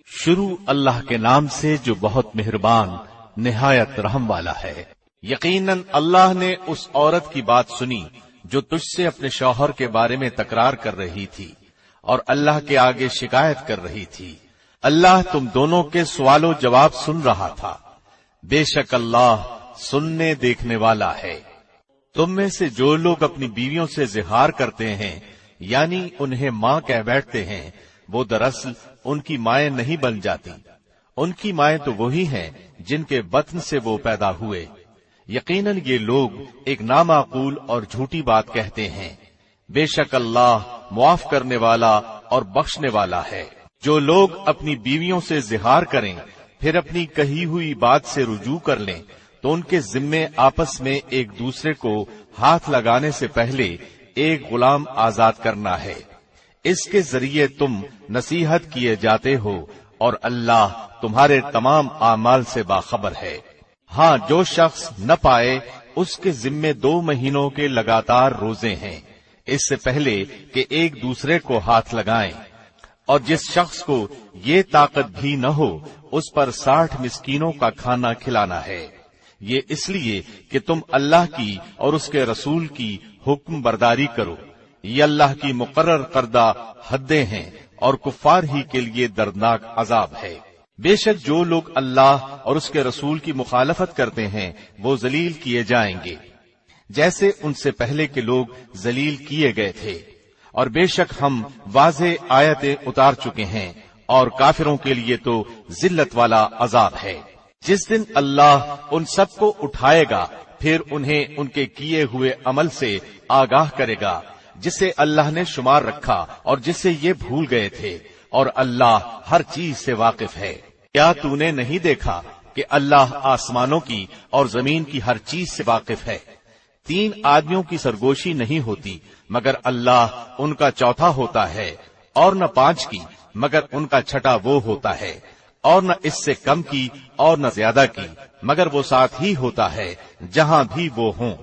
شروع اللہ کے نام سے جو بہت مہربان نہایت رحم والا ہے۔ یقیناً اللہ نے اس عورت کی بات سنی جو تجھ سے اپنے شوہر کے بارے میں تکرار کر رہی تھی اور اللہ کے آگے شکایت کر رہی تھی۔ اللہ تم دونوں کے سوال و جواب سن رہا تھا۔ بے شک اللہ سننے دیکھنے والا ہے۔ تم میں سے جو لوگ اپنی بیویوں سے زہار کرتے ہیں یعنی انہیں ماں کہہ بیٹھتے ہیں، وہ دراصل ان کی مائیں نہیں بن جاتی۔ ان کی مائیں تو وہی ہیں جن کے بطن سے وہ پیدا ہوئے۔ یقیناً یہ لوگ ایک نامعقول اور جھوٹی بات کہتے ہیں۔ بے شک اللہ معاف کرنے والا اور بخشنے والا ہے۔ جو لوگ اپنی بیویوں سے زہار کریں پھر اپنی کہی ہوئی بات سے رجوع کر لیں تو ان کے ذمے آپس میں ایک دوسرے کو ہاتھ لگانے سے پہلے ایک غلام آزاد کرنا ہے۔ اس کے ذریعے تم نصیحت کیے جاتے ہو اور اللہ تمہارے تمام اعمال سے باخبر ہے۔ ہاں، جو شخص نہ پائے اس کے ذمے 2 مہینوں کے لگاتار روزے ہیں اس سے پہلے کہ ایک دوسرے کو ہاتھ لگائیں، اور جس شخص کو یہ طاقت بھی نہ ہو اس پر 60 مسکینوں کا کھانا کھلانا ہے۔ یہ اس لیے کہ تم اللہ کی اور اس کے رسول کی حکم برداری کرو۔ یہ اللہ کی مقرر کردہ حدیں ہیں اور کفار ہی کے لیے دردناک عذاب ہے۔ بے شک جو لوگ اللہ اور اس کے رسول کی مخالفت کرتے ہیں وہ ذلیل کیے جائیں گے جیسے ان سے پہلے کے لوگ ذلیل کیے گئے تھے، اور بے شک ہم واضح آیتیں اتار چکے ہیں اور کافروں کے لیے تو ذلت والا عذاب ہے۔ جس دن اللہ ان سب کو اٹھائے گا پھر انہیں ان کے کیے ہوئے عمل سے آگاہ کرے گا جسے اللہ نے شمار رکھا اور جسے یہ بھول گئے تھے، اور اللہ ہر چیز سے واقف ہے۔ کیا تو نے نہیں دیکھا کہ اللہ آسمانوں کی اور زمین کی ہر چیز سے واقف ہے؟ 3 آدمیوں کی سرگوشی نہیں ہوتی مگر اللہ ان کا چوتھا ہوتا ہے، اور نہ 5 کی مگر ان کا چھٹا وہ ہوتا ہے، اور نہ اس سے کم کی اور نہ زیادہ کی مگر وہ ساتھ ہی ہوتا ہے جہاں بھی وہ ہوں۔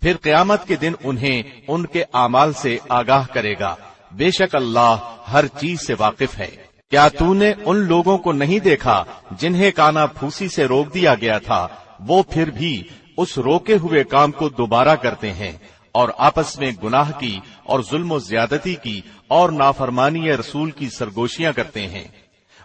پھر قیامت کے دن انہیں ان کے اعمال سے آگاہ کرے گا۔ بے شک اللہ ہر چیز سے واقف ہے۔ کیا تو نے ان لوگوں کو نہیں دیکھا جنہیں کانا پھوسی سے روک دیا گیا تھا، وہ پھر بھی اس روکے ہوئے کام کو دوبارہ کرتے ہیں اور آپس میں گناہ کی اور ظلم و زیادتی کی اور نافرمانی رسول کی سرگوشیاں کرتے ہیں،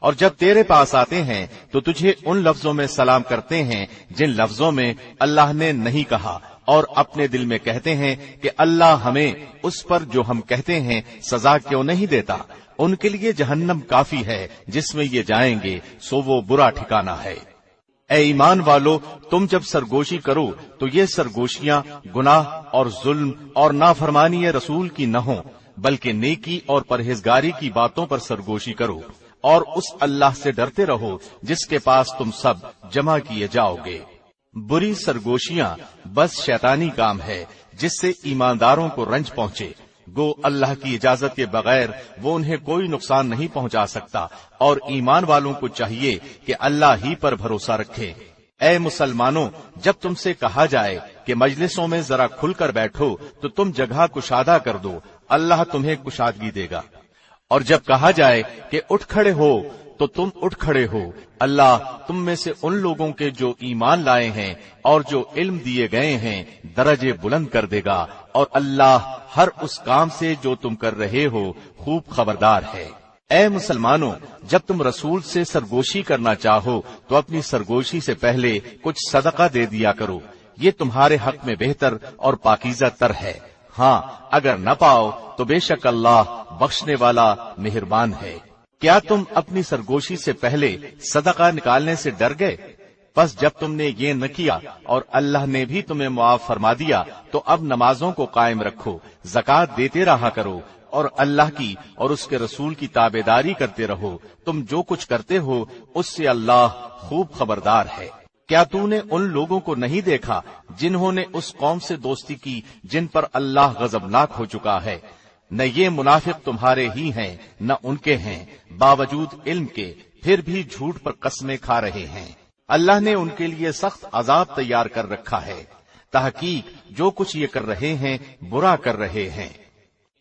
اور جب تیرے پاس آتے ہیں تو تجھے ان لفظوں میں سلام کرتے ہیں جن لفظوں میں اللہ نے نہیں کہا، اور اپنے دل میں کہتے ہیں کہ اللہ ہمیں اس پر جو ہم کہتے ہیں سزا کیوں نہیں دیتا۔ ان کے لیے جہنم کافی ہے جس میں یہ جائیں گے، سو وہ برا ٹھکانہ ہے۔ اے ایمان والو، تم جب سرگوشی کرو تو یہ سرگوشیاں گناہ اور ظلم اور نافرمانی رسول کی نہ ہوں، بلکہ نیکی اور پرہیزگاری کی باتوں پر سرگوشی کرو، اور اس اللہ سے ڈرتے رہو جس کے پاس تم سب جمع کیے جاؤ گے۔ بری سرگوشیاں بس شیطانی کام ہے جس سے ایمانداروں کو رنج پہنچے، گو اللہ کی اجازت کے بغیر وہ انہیں کوئی نقصان نہیں پہنچا سکتا، اور ایمان والوں کو چاہیے کہ اللہ ہی پر بھروسہ رکھے۔ اے مسلمانوں، جب تم سے کہا جائے کہ مجلسوں میں ذرا کھل کر بیٹھو تو تم جگہ کشادہ کر دو، اللہ تمہیں کشادگی دے گا، اور جب کہا جائے کہ اٹھ کھڑے ہو تو تم اٹھ کھڑے ہو، اللہ تم میں سے ان لوگوں کے جو ایمان لائے ہیں اور جو علم دیے گئے ہیں درجے بلند کر دے گا، اور اللہ ہر اس کام سے جو تم کر رہے ہو خوب خبردار ہے۔ اے مسلمانوں، جب تم رسول سے سرگوشی کرنا چاہو تو اپنی سرگوشی سے پہلے کچھ صدقہ دے دیا کرو، یہ تمہارے حق میں بہتر اور پاکیزہ تر ہے۔ ہاں، اگر نہ پاؤ تو بے شک اللہ بخشنے والا مہربان ہے۔ کیا تم اپنی سرگوشی سے پہلے صدقہ نکالنے سے ڈر گئے؟ پس جب تم نے یہ نہ کیا اور اللہ نے بھی تمہیں معاف فرما دیا تو اب نمازوں کو قائم رکھو، زکوٰۃ دیتے رہا کرو، اور اللہ کی اور اس کے رسول کی تابعداری کرتے رہو، تم جو کچھ کرتے ہو اس سے اللہ خوب خبردار ہے۔ کیا تو نے ان لوگوں کو نہیں دیکھا جنہوں نے اس قوم سے دوستی کی جن پر اللہ غضبناک ہو چکا ہے؟ نہ یہ منافق تمہارے ہی ہیں نہ ان کے ہیں، باوجود علم کے پھر بھی جھوٹ پر قسمیں کھا رہے ہیں۔ اللہ نے ان کے لیے سخت عذاب تیار کر رکھا ہے، تحقیق جو کچھ یہ کر رہے ہیں برا کر رہے ہیں۔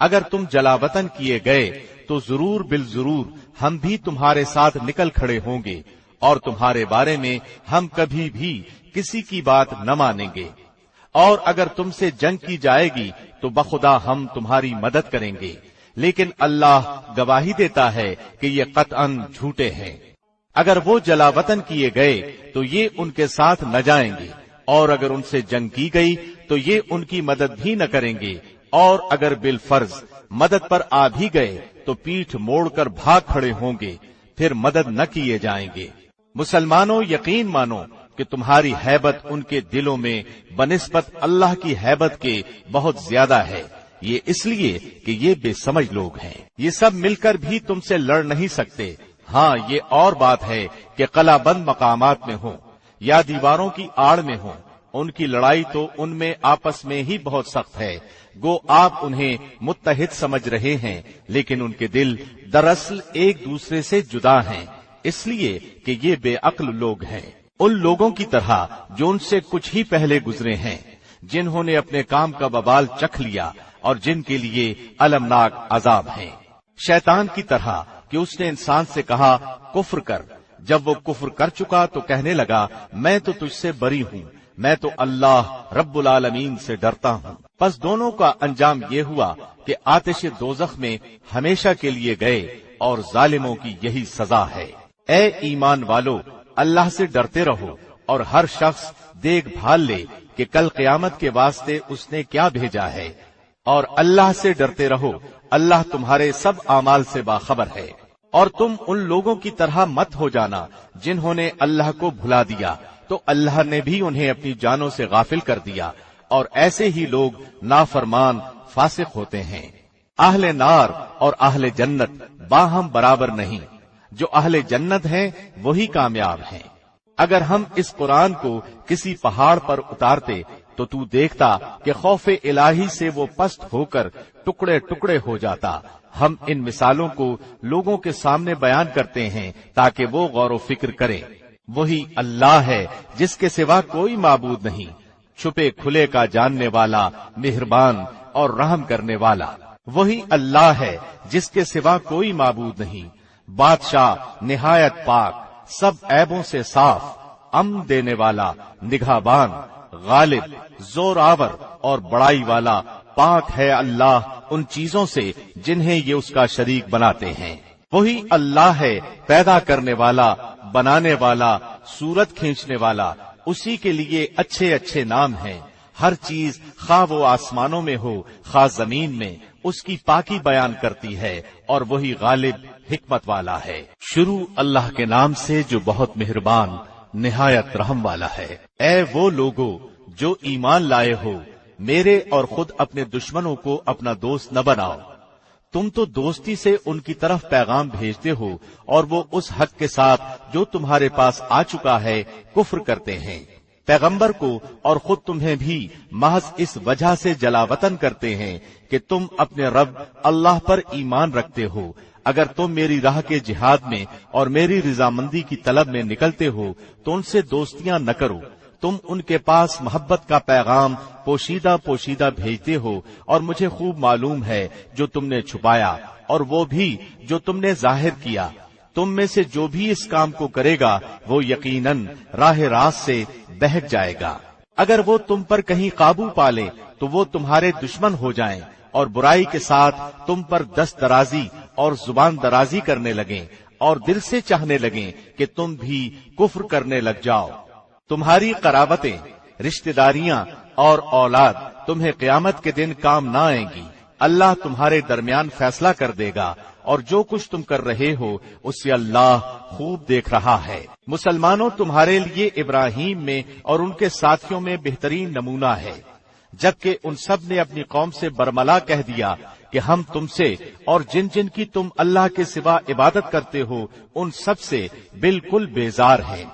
اگر تم جلاوطن کیے گئے تو ضرور بالضرور ہم بھی تمہارے ساتھ نکل کھڑے ہوں گے، اور تمہارے بارے میں ہم کبھی بھی کسی کی بات نہ مانیں گے، اور اگر تم سے جنگ کی جائے گی تو بخدا ہم تمہاری مدد کریں گے، لیکن اللہ گواہی دیتا ہے کہ یہ قطعاً جھوٹے ہیں۔ اگر وہ جلاوطن کیے گئے تو یہ ان کے ساتھ نہ جائیں گے، اور اگر ان سے جنگ کی گئی تو یہ ان کی مدد بھی نہ کریں گے، اور اگر بالفرض مدد پر آ بھی گئے تو پیٹھ موڑ کر بھاگ کھڑے ہوں گے، پھر مدد نہ کیے جائیں گے۔ مسلمانوں یقین مانو کہ تمہاری ہیبت ان کے دلوں میں بنسبت اللہ کی ہیبت کے بہت زیادہ ہے، یہ اس لیے کہ یہ بے سمجھ لوگ ہیں۔ یہ سب مل کر بھی تم سے لڑ نہیں سکتے۔ ہاں یہ اور بات ہے کہ قلعہ بند مقامات میں ہوں یا دیواروں کی آڑ میں ہوں، ان کی لڑائی تو ان میں آپس میں ہی بہت سخت ہے، گو آپ انہیں متحد سمجھ رہے ہیں، لیکن ان کے دل دراصل ایک دوسرے سے جدا ہیں، اس لیے کہ یہ بے عقل لوگ ہیں، ان لوگوں کی طرح جو ان سے کچھ ہی پہلے گزرے ہیں، جنہوں نے اپنے کام کا وبال چکھ لیا اور جن کے لیے المناک عذاب ہیں۔ شیطان کی طرح کہ اس نے انسان سے کہا کفر کر، جب وہ کفر کر چکا تو کہنے لگا میں تو تجھ سے بری ہوں، میں تو اللہ رب العالمین سے ڈرتا ہوں۔ پس دونوں کا انجام یہ ہوا کہ آتش دوزخ میں ہمیشہ کے لیے گئے، اور ظالموں کی یہی سزا ہے۔ اے ایمان والو، اللہ سے ڈرتے رہو، اور ہر شخص دیکھ بھال لے کہ کل قیامت کے واسطے اس نے کیا بھیجا ہے، اور اللہ سے ڈرتے رہو، اللہ تمہارے سب اعمال سے باخبر ہے۔ اور تم ان لوگوں کی طرح مت ہو جانا جنہوں نے اللہ کو بھلا دیا تو اللہ نے بھی انہیں اپنی جانوں سے غافل کر دیا، اور ایسے ہی لوگ نافرمان فاسق ہوتے ہیں۔ اہل نار اور اہل جنت باہم برابر نہیں، جو اہل جنت ہیں وہی کامیاب ہیں۔ اگر ہم اس قرآن کو کسی پہاڑ پر اتارتے تو دیکھتا کہ خوف الہی سے وہ پست ہو کر ٹکڑے ٹکڑے ہو جاتا۔ ہم ان مثالوں کو لوگوں کے سامنے بیان کرتے ہیں تاکہ وہ غور و فکر کریں۔ وہی اللہ ہے جس کے سوا کوئی معبود نہیں، چھپے کھلے کا جاننے والا، مہربان اور رحم کرنے والا۔ وہی اللہ ہے جس کے سوا کوئی معبود نہیں، بادشاہ نہایت پاک، سب عیبوں سے صاف، امن دینے والا، نگہبان، غالب، زور آور اور بڑائی والا۔ پاک ہے اللہ ان چیزوں سے جنہیں یہ اس کا شریک بناتے ہیں۔ وہی اللہ ہے پیدا کرنے والا، بنانے والا، صورت کھینچنے والا، اسی کے لیے اچھے اچھے نام ہیں۔ ہر چیز خواہ وہ آسمانوں میں ہو خواہ زمین میں اس کی پاکی بیان کرتی ہے، اور وہی غالب حکمت والا ہے۔ شروع اللہ کے نام سے جو بہت مہربان نہایت رحم والا ہے۔ اے وہ لوگو جو ایمان لائے ہو، میرے اور خود اپنے دشمنوں کو اپنا دوست نہ بناؤ۔ تم تو دوستی سے ان کی طرف پیغام بھیجتے ہو، اور وہ اس حق کے ساتھ جو تمہارے پاس آ چکا ہے کفر کرتے ہیں۔ پیغمبر کو اور خود تمہیں بھی محض اس وجہ سے جلاوطن کرتے ہیں کہ تم اپنے رب اللہ پر ایمان رکھتے ہو۔ اگر تم میری راہ کے جہاد میں اور میری رضامندی کی طلب میں نکلتے ہو تو ان سے دوستیاں نہ کرو۔ تم ان کے پاس محبت کا پیغام پوشیدہ پوشیدہ بھیجتے ہو، اور مجھے خوب معلوم ہے جو تم نے چھپایا اور وہ بھی جو تم نے ظاہر کیا۔ تم میں سے جو بھی اس کام کو کرے گا وہ یقیناً راہ راست سے بہک جائے گا۔ اگر وہ تم پر کہیں قابو پالے تو وہ تمہارے دشمن ہو جائیں، اور برائی کے ساتھ تم پر دست درازی اور زبان درازی کرنے لگیں، اور دل سے چاہنے لگیں کہ تم بھی کفر کرنے لگ جاؤ۔ تمہاری قرابتیں، رشتہ داریاں اور اولاد تمہیں قیامت کے دن کام نہ آئیں گی۔ اللہ تمہارے درمیان فیصلہ کر دے گا، اور جو کچھ تم کر رہے ہو اسے اللہ خوب دیکھ رہا ہے۔ مسلمانوں، تمہارے لیے ابراہیم میں اور ان کے ساتھیوں میں بہترین نمونہ ہے، جبکہ ان سب نے اپنی قوم سے برملا کہہ دیا کہ ہم تم سے اور جن جن کی تم اللہ کے سوا عبادت کرتے ہو ان سب سے بالکل بیزار ہیں۔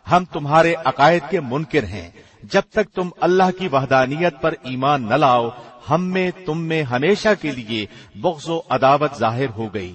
ہم تمہارے عقائد کے منکر ہیں۔ جب تک تم اللہ کی وحدانیت پر ایمان نہ لاؤ، ہم میں تم میں ہمیشہ کے لیے بغض و عداوت ظاہر ہو گئی۔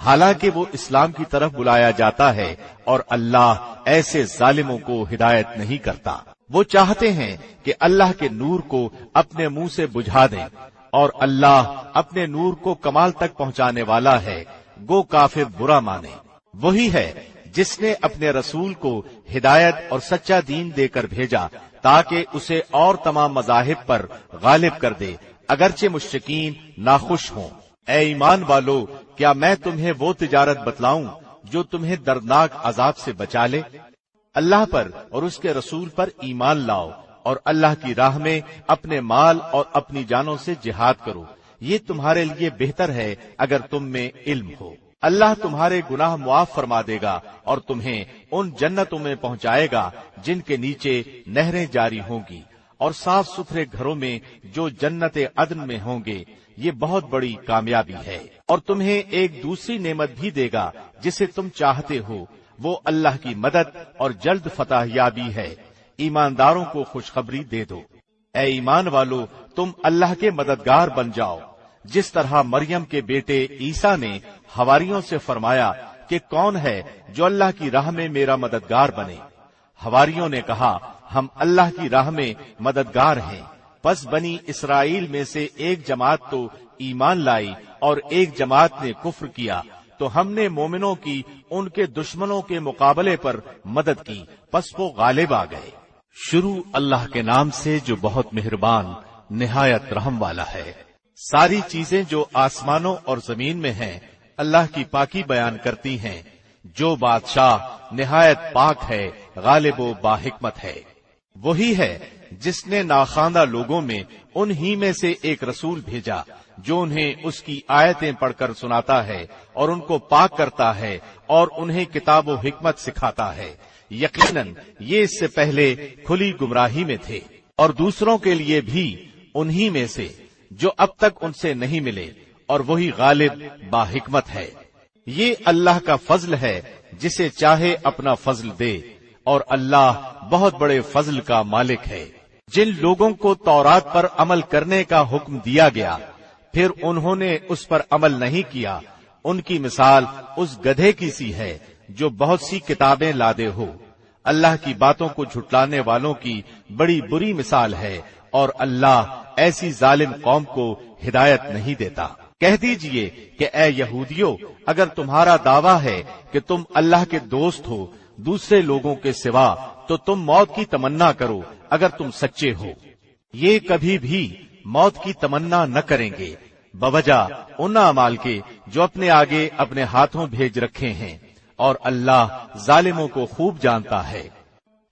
حالانکہ وہ اسلام کی طرف بلایا جاتا ہے اور اللہ ایسے ظالموں کو ہدایت نہیں کرتا۔ وہ چاہتے ہیں کہ اللہ کے نور کو اپنے منہ سے بجھا دیں، اور اللہ اپنے نور کو کمال تک پہنچانے والا ہے، گو کافر برا مانے۔ وہی ہے جس نے اپنے رسول کو ہدایت اور سچا دین دے کر بھیجا تاکہ اسے اور تمام مذاہب پر غالب کر دے، اگرچہ مشرکین ناخوش ہوں۔ اے ایمان والو، کیا میں تمہیں وہ تجارت بتلاؤں جو تمہیں دردناک عذاب سے بچا لے؟ اللہ پر اور اس کے رسول پر ایمان لاؤ اور اللہ کی راہ میں اپنے مال اور اپنی جانوں سے جہاد کرو، یہ تمہارے لیے بہتر ہے اگر تم میں علم ہو۔ اللہ تمہارے گناہ معاف فرما دے گا اور تمہیں ان جنتوں میں پہنچائے گا جن کے نیچے نہریں جاری ہوں گی، اور صاف ستھرے گھروں میں جو جنت عدن میں ہوں گے۔ یہ بہت بڑی کامیابی ہے۔ اور تمہیں ایک دوسری نعمت بھی دے گا جسے تم چاہتے ہو، وہ اللہ کی مدد اور جلد فتح یابی ہے۔ ایمانداروں کو خوشخبری دے دو۔ اے ایمان والو، تم اللہ کے مددگار بن جاؤ، جس طرح مریم کے بیٹے عیسیٰ نے حواریوں سے فرمایا کہ کون ہے جو اللہ کی راہ میں میرا مددگار بنے؟ حواریوں نے کہا، ہم اللہ کی راہ میں مددگار ہیں۔ پس بنی اسرائیل میں سے ایک جماعت تو ایمان لائی اور ایک جماعت نے کفر کیا، تو ہم نے مومنوں کی ان کے دشمنوں کے مقابلے پر مدد کی، پس وہ غالب آ گئے۔ شروع اللہ کے نام سے جو بہت مہربان نہایت رحم والا ہے۔ ساری چیزیں جو آسمانوں اور زمین میں ہیں اللہ کی پاکی بیان کرتی ہیں۔ جو بادشاہ نہایت پاک ہے، غالب و باحکمت ہے۔ وہی ہے جس نے ناخواندہ لوگوں میں انہی میں سے ایک رسول بھیجا جو انہیں اس کی آیتیں پڑھ کر سناتا ہے اور ان کو پاک کرتا ہے اور انہیں کتاب و حکمت سکھاتا ہے۔ یقیناً یہ اس سے پہلے کھلی گمراہی میں تھے، اور دوسروں کے لیے بھی انہی میں سے جو اب تک ان سے نہیں ملے، اور وہی غالب باحکمت ہے۔ یہ اللہ کا فضل ہے جسے چاہے اپنا فضل دے، اور اللہ بہت بڑے فضل کا مالک ہے۔ جن لوگوں کو تورات پر عمل کرنے کا حکم دیا گیا پھر انہوں نے اس پر عمل نہیں کیا، ان کی مثال اس گدھے کی سی ہے جو بہت سی کتابیں لادے ہو۔ اللہ کی باتوں کو جھٹلانے والوں کی بڑی بری مثال ہے، اور اللہ ایسی ظالم قوم کو ہدایت نہیں دیتا۔ کہہ دیجئے کہ اے یہودیو، اگر تمہارا دعویٰ ہے کہ تم اللہ کے دوست ہو دوسرے لوگوں کے سوا، تو تم موت کی تمنا کرو اگر تم سچے ہو۔ یہ کبھی بھی موت کی تمنا نہ کریں گے بوجہ ان اعمال کے جو اپنے آگے اپنے ہاتھوں بھیج رکھے ہیں، اور اللہ ظالموں کو خوب جانتا ہے۔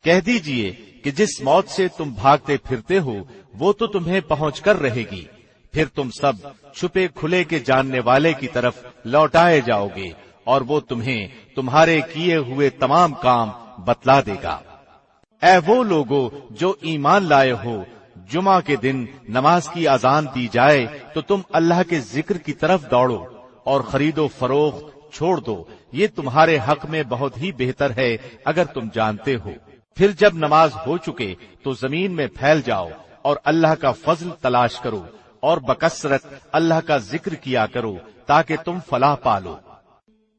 کہہ دیجئے کہ جس موت سے تم بھاگتے پھرتے ہو وہ تو تمہیں پہنچ کر رہے گی، پھر تم سب چھپے کھلے کے جاننے والے کی طرف لوٹائے جاؤ گے، اور وہ تمہیں تمہارے کیے ہوئے تمام کام بتلا دے گا۔ اے وہ لوگو جو ایمان لائے ہو، جمعہ کے دن نماز کی اذان دی جائے تو تم اللہ کے ذکر کی طرف دوڑو اور خرید و فروخت چھوڑ دو، یہ تمہارے حق میں بہت ہی بہتر ہے اگر تم جانتے ہو۔ پھر جب نماز ہو چکے تو زمین میں پھیل جاؤ اور اللہ کا فضل تلاش کرو، اور بکثرت اللہ کا ذکر کیا کرو تاکہ تم فلاح پالو۔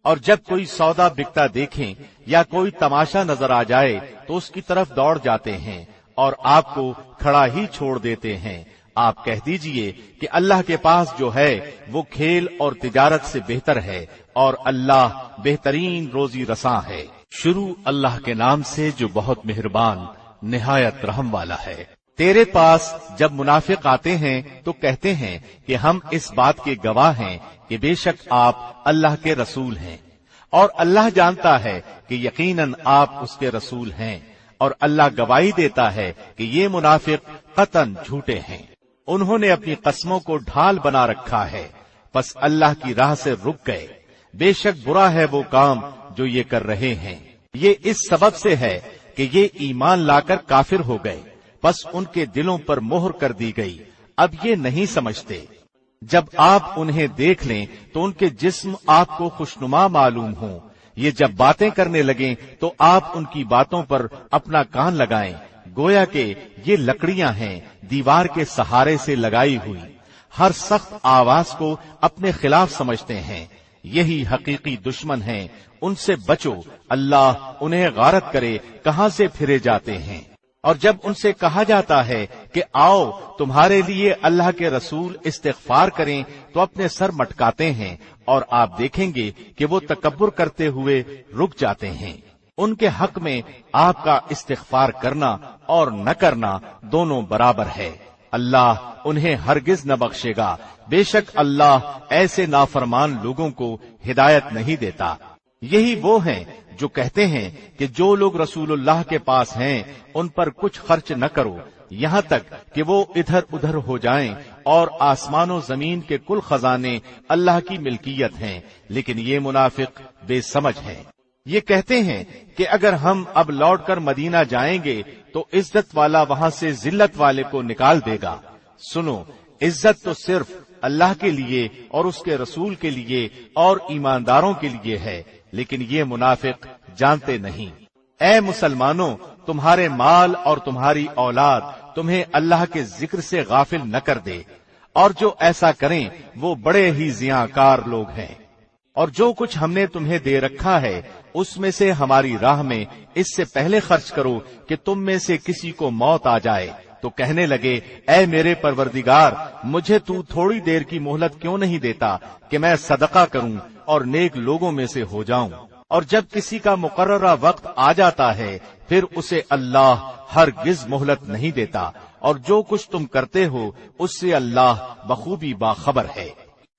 اور جب کوئی سودا بکتا دیکھیں یا کوئی تماشا نظر آ جائے تو اس کی طرف دوڑ جاتے ہیں اور آپ کو کھڑا ہی چھوڑ دیتے ہیں۔ آپ کہہ دیجئے کہ اللہ کے پاس جو ہے وہ کھیل اور تجارت سے بہتر ہے، اور اللہ بہترین روزی رساں ہے۔ شروع اللہ کے نام سے جو بہت مہربان نہایت رحم والا ہے۔ تیرے پاس جب منافق آتے ہیں تو کہتے ہیں کہ ہم اس بات کے گواہ ہیں کہ بے شک آپ اللہ کے رسول ہیں، اور اللہ جانتا ہے کہ یقیناً آپ اس کے رسول ہیں، اور اللہ گواہی دیتا ہے کہ یہ منافق قطعاً جھوٹے ہیں۔ انہوں نے اپنی قسموں کو ڈھال بنا رکھا ہے، پس اللہ کی راہ سے رک گئے۔ بے شک برا ہے وہ کام جو یہ کر رہے ہیں۔ یہ اس سبب سے ہے کہ یہ ایمان لا کر کافر ہو گئے، پس ان کے دلوں پر مہر کر دی گئی، اب یہ نہیں سمجھتے۔ جب آپ انہیں دیکھ لیں تو ان کے جسم آپ کو خوشنما معلوم ہوں، یہ جب باتیں کرنے لگیں تو آپ ان کی باتوں پر اپنا کان لگائیں، گویا کہ یہ لکڑیاں ہیں دیوار کے سہارے سے لگائی ہوئی، ہر سخت آواز کو اپنے خلاف سمجھتے ہیں۔ یہی حقیقی دشمن ہیں، ان سے بچو، اللہ انہیں غارت کرے کہاں سے پھرے جاتے ہیں۔ اور جب ان سے کہا جاتا ہے کہ آؤ تمہارے لیے اللہ کے رسول استغفار کریں تو اپنے سر مٹکاتے ہیں، اور آپ دیکھیں گے کہ وہ تکبر کرتے ہوئے رک جاتے ہیں۔ ان کے حق میں آپ کا استغفار کرنا اور نہ کرنا دونوں برابر ہے، اللہ انہیں ہرگز نہ بخشے گا، بے شک اللہ ایسے نافرمان لوگوں کو ہدایت نہیں دیتا۔ یہی وہ ہیں جو کہتے ہیں کہ جو لوگ رسول اللہ کے پاس ہیں ان پر کچھ خرچ نہ کرو یہاں تک کہ وہ ادھر ادھر ہو جائیں، اور آسمان و زمین کے کل خزانے اللہ کی ملکیت ہیں، لیکن یہ منافق بے سمجھ ہیں۔ یہ کہتے ہیں کہ اگر ہم اب لوٹ کر مدینہ جائیں گے تو عزت والا وہاں سے ذلت والے کو نکال دے گا۔ سنو، عزت تو صرف اللہ کے لیے اور اس کے رسول کے لیے اور ایمانداروں کے لیے ہے، لیکن یہ منافق جانتے نہیں۔ اے مسلمانوں، تمہارے مال اور تمہاری اولاد تمہیں اللہ کے ذکر سے غافل نہ کر دے، اور جو ایسا کریں وہ بڑے ہی ضیاءکار لوگ ہیں۔ اور جو کچھ ہم نے تمہیں دے رکھا ہے اس میں سے ہماری راہ میں اس سے پہلے خرچ کرو کہ تم میں سے کسی کو موت آ جائے تو کہنے لگے، اے میرے پروردگار، مجھے تو تھوڑی دیر کی مہلت کیوں نہیں دیتا کہ میں صدقہ کروں اور نیک لوگوں میں سے ہو جاؤں۔ اور جب کسی کا مقررہ وقت آ جاتا ہے پھر اسے اللہ ہرگز مہلت نہیں دیتا، اور جو کچھ تم کرتے ہو اس سے اللہ بخوبی باخبر ہے۔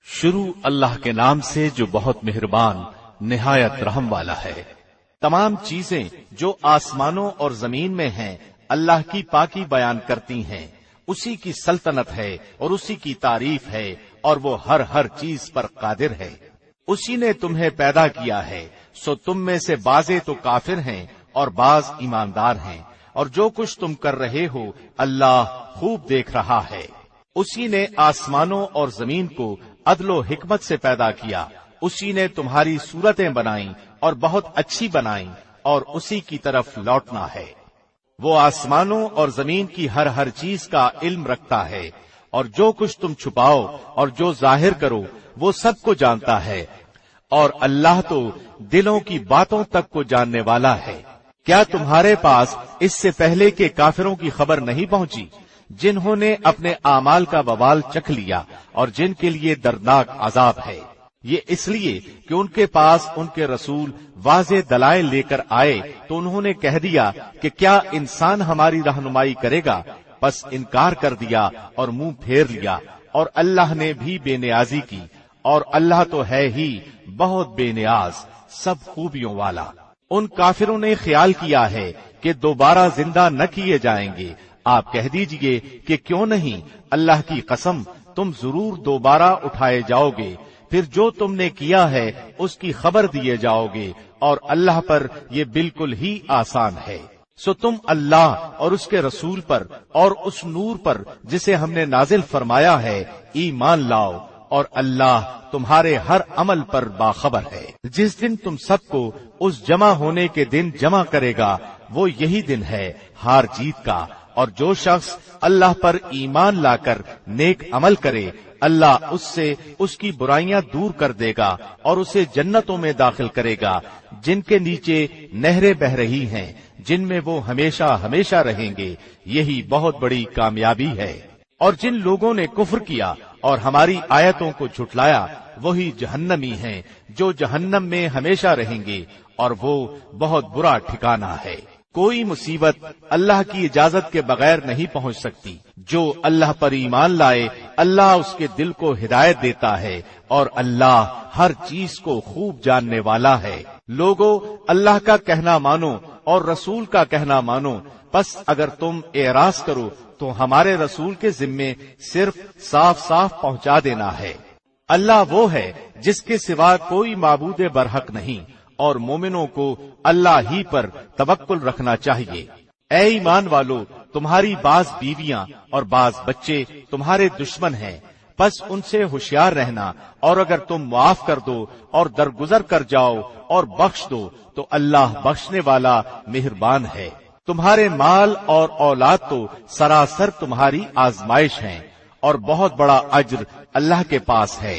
شروع اللہ کے نام سے جو بہت مہربان نہایت رحم والا ہے۔ تمام چیزیں جو آسمانوں اور زمین میں ہیں اللہ کی پاکی بیان کرتی ہیں، اسی کی سلطنت ہے اور اسی کی تعریف ہے، اور وہ ہر چیز پر قادر ہے۔ اسی نے تمہیں پیدا کیا ہے، سو تم میں سے بعضے تو کافر ہیں اور بعض ایماندار ہیں، اور جو کچھ تم کر رہے ہو اللہ خوب دیکھ رہا ہے۔ اسی نے آسمانوں اور زمین کو عدل و حکمت سے پیدا کیا، اسی نے تمہاری صورتیں بنائیں اور بہت اچھی بنائیں، اور اسی کی طرف لوٹنا ہے۔ وہ آسمانوں اور زمین کی ہر چیز کا علم رکھتا ہے، اور جو کچھ تم چھپاؤ اور جو ظاہر کرو وہ سب کو جانتا ہے، اور اللہ تو دلوں کی باتوں تک کو جاننے والا ہے۔ کیا تمہارے پاس اس سے پہلے کے کافروں کی خبر نہیں پہنچی جنہوں نے اپنے اعمال کا وبال چکھ لیا اور جن کے لیے دردناک عذاب ہے؟ یہ اس لیے کہ ان کے پاس ان کے رسول واضح دلائل لے کر آئے تو انہوں نے کہہ دیا کہ کیا انسان ہماری رہنمائی کرے گا، بس انکار کر دیا اور منہ پھیر لیا، اور اللہ نے بھی بے نیازی کی، اور اللہ تو ہے ہی بہت بے نیاز سب خوبیوں والا۔ ان کافروں نے خیال کیا ہے کہ دوبارہ زندہ نہ کیے جائیں گے۔ آپ کہہ دیجئے کہ کیوں نہیں، اللہ کی قسم تم ضرور دوبارہ اٹھائے جاؤ گے، پھر جو تم نے کیا ہے اس کی خبر دیے جاؤ گے، اور اللہ پر یہ بالکل ہی آسان ہے۔ سو تم اللہ اور اس کے رسول پر اور اس نور پر جسے ہم نے نازل فرمایا ہے ایمان لاؤ، اور اللہ تمہارے ہر عمل پر باخبر ہے۔ جس دن تم سب کو اس جمع ہونے کے دن جمع کرے گا وہ یہی دن ہے ہار جیت کا، اور جو شخص اللہ پر ایمان لا کر نیک عمل کرے اللہ اس سے اس کی برائیاں دور کر دے گا اور اسے جنتوں میں داخل کرے گا جن کے نیچے نہریں بہ رہی ہیں، جن میں وہ ہمیشہ ہمیشہ رہیں گے۔ یہی بہت بڑی کامیابی ہے۔ اور جن لوگوں نے کفر کیا اور ہماری آیتوں کو جھٹلایا وہی جہنمی ہیں جو جہنم میں ہمیشہ رہیں گے، اور وہ بہت برا ٹھکانہ ہے۔ کوئی مصیبت اللہ کی اجازت کے بغیر نہیں پہنچ سکتی۔ جو اللہ پر ایمان لائے اللہ اس کے دل کو ہدایت دیتا ہے، اور اللہ ہر چیز کو خوب جاننے والا ہے۔ لوگو، اللہ کا کہنا مانو اور رسول کا کہنا مانو، پس اگر تم اعراض کرو تو ہمارے رسول کے ذمے صرف صاف صاف پہنچا دینا ہے۔ اللہ وہ ہے جس کے سوا کوئی معبود برحق نہیں، اور مومنوں کو اللہ ہی پر توکل رکھنا چاہیے۔ اے ایمان والو، تمہاری بعض بیویاں اور بعض بچے تمہارے دشمن ہیں، پس ان سے ہوشیار رہنا، اور اگر تم معاف کر دو اور درگزر کر جاؤ اور بخش دو تو اللہ بخشنے والا مہربان ہے۔ تمہارے مال اور اولاد تو سراسر تمہاری آزمائش ہیں، اور بہت بڑا اجر اللہ کے پاس ہے۔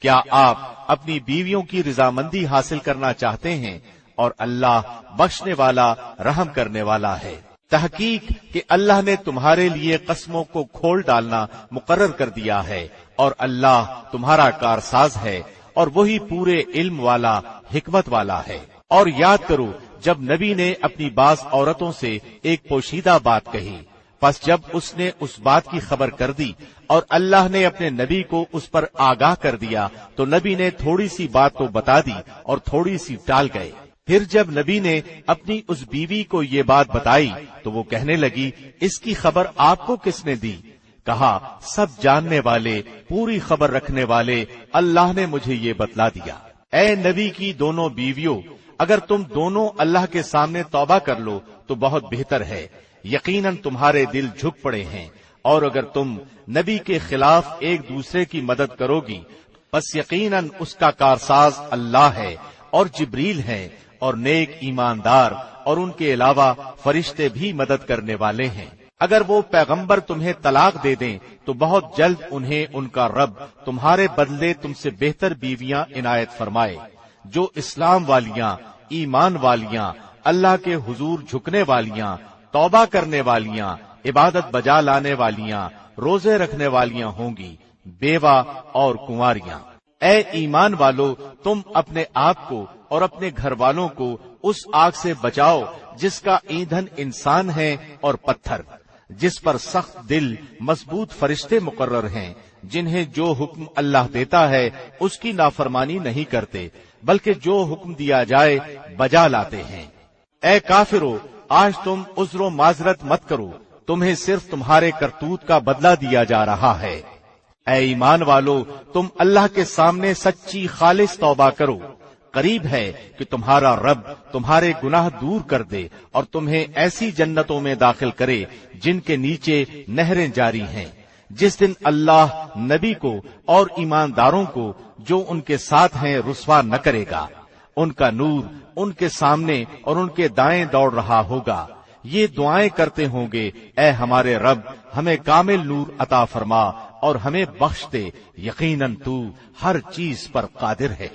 کیا آپ اپنی بیویوں کی رضامندی حاصل کرنا چاہتے ہیں؟ اور اللہ بخشنے والا رحم کرنے والا ہے۔ تحقیق کہ اللہ نے تمہارے لیے قسموں کو کھول ڈالنا مقرر کر دیا ہے، اور اللہ تمہارا کارساز ہے، اور وہی پورے علم والا حکمت والا ہے۔ اور یاد کرو جب نبی نے اپنی بعض عورتوں سے ایک پوشیدہ بات کہی، پس جب اس نے اس بات کی خبر کر دی اور اللہ نے اپنے نبی کو اس پر آگاہ کر دیا تو نبی نے تھوڑی سی بات تو بتا دی اور تھوڑی سی ٹال گئے۔ پھر جب نبی نے اپنی اس بیوی کو یہ بات بتائی تو وہ کہنے لگی، اس کی خبر آپ کو کس نے دی؟ کہا، سب جاننے والے، پوری خبر رکھنے والے اللہ نے مجھے یہ بتلا دیا۔ اے نبی کی دونوں بیویوں، اگر تم دونوں اللہ کے سامنے توبہ کر لو تو بہت بہتر ہے، یقیناً تمہارے دل جھک پڑے ہیں، اور اگر تم نبی کے خلاف ایک دوسرے کی مدد کرو گی پس یقیناً اس کا کارساز اللہ ہے اور جبریل ہے اور نیک ایماندار اور ان کے علاوہ فرشتے بھی مدد کرنے والے ہیں۔ اگر وہ پیغمبر تمہیں طلاق دے دیں تو بہت جلد انہیں ان کا رب تمہارے بدلے تم سے بہتر بیویاں عنایت فرمائے، جو اسلام والیاں، ایمان والیاں، اللہ کے حضور جھکنے والیاں، توبہ کرنے والیاں، عبادت بجا لانے والیاں، روزے رکھنے والیاں ہوں گی، بیوہ اور کنواریاں۔ اے ایمان والو، تم اپنے آپ کو اور اپنے گھر والوں کو اس آگ سے بچاؤ جس کا ایندھن انسان ہے اور پتھر، جس پر سخت دل مضبوط فرشتے مقرر ہیں، جنہیں جو حکم اللہ دیتا ہے اس کی نافرمانی نہیں کرتے بلکہ جو حکم دیا جائے بجا لاتے ہیں۔ اے کافرو، آج تم عذر و معذرت مت کرو، تمہیں صرف تمہارے کرتوت کا بدلہ دیا جا رہا ہے۔ اے ایمان والو، تم اللہ کے سامنے سچی خالص توبہ کرو، قریب ہے کہ تمہارا رب تمہارے گناہ دور کر دے اور تمہیں ایسی جنتوں میں داخل کرے جن کے نیچے نہریں جاری ہیں، جس دن اللہ نبی کو اور ایمانداروں کو جو ان کے ساتھ ہیں رسوا نہ کرے گا، ان کا نور ان کے سامنے اور ان کے دائیں دوڑ رہا ہوگا، یہ دعائیں کرتے ہوں گے، اے ہمارے رب ہمیں کامل نور عطا فرما اور ہمیں بخش دے، یقیناً تو ہر چیز پر قادر ہے۔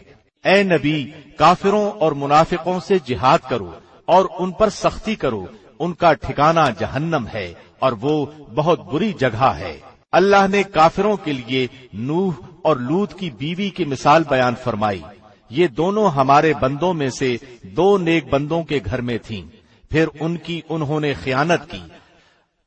اے نبی، کافروں اور منافقوں سے جہاد کرو اور ان پر سختی کرو، ان کا ٹھکانہ جہنم ہے اور وہ بہت بری جگہ ہے۔ اللہ نے کافروں کے لیے نوح اور لوط کی بیوی کی مثال بیان فرمائی، یہ دونوں ہمارے بندوں میں سے دو نیک بندوں کے گھر میں تھیں، پھر ان کی انہوں نے خیانت کی،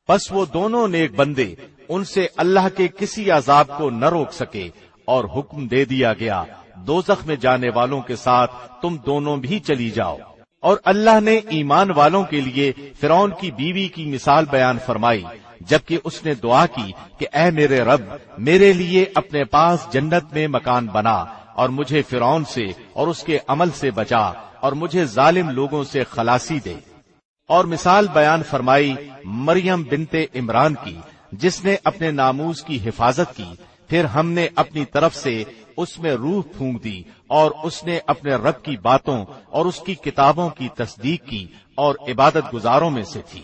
پس وہ دونوں نیک بندے ان سے اللہ کے کسی عذاب کو نہ روک سکے اور حکم دے دیا گیا دوزخ میں جانے والوں کے ساتھ تم دونوں بھی چلی جاؤ۔ اور اللہ نے ایمان والوں کے لیے فرعون کی بیوی کی مثال بیان فرمائی، جبکہ اس نے دعا کی کہ اے میرے رب، میرے لیے اپنے پاس جنت میں مکان بنا اور مجھے فرعون سے اور اس کے عمل سے بچا اور مجھے ظالم لوگوں سے خلاصی دے۔ اور مثال بیان فرمائی مریم بنت عمران کی، جس نے اپنے ناموس کی حفاظت کی، پھر ہم نے اپنی طرف سے اس میں روح پھونک دی اور اس نے اپنے رب کی باتوں اور اس کی کتابوں کی تصدیق کی اور عبادت گزاروں میں سے تھی۔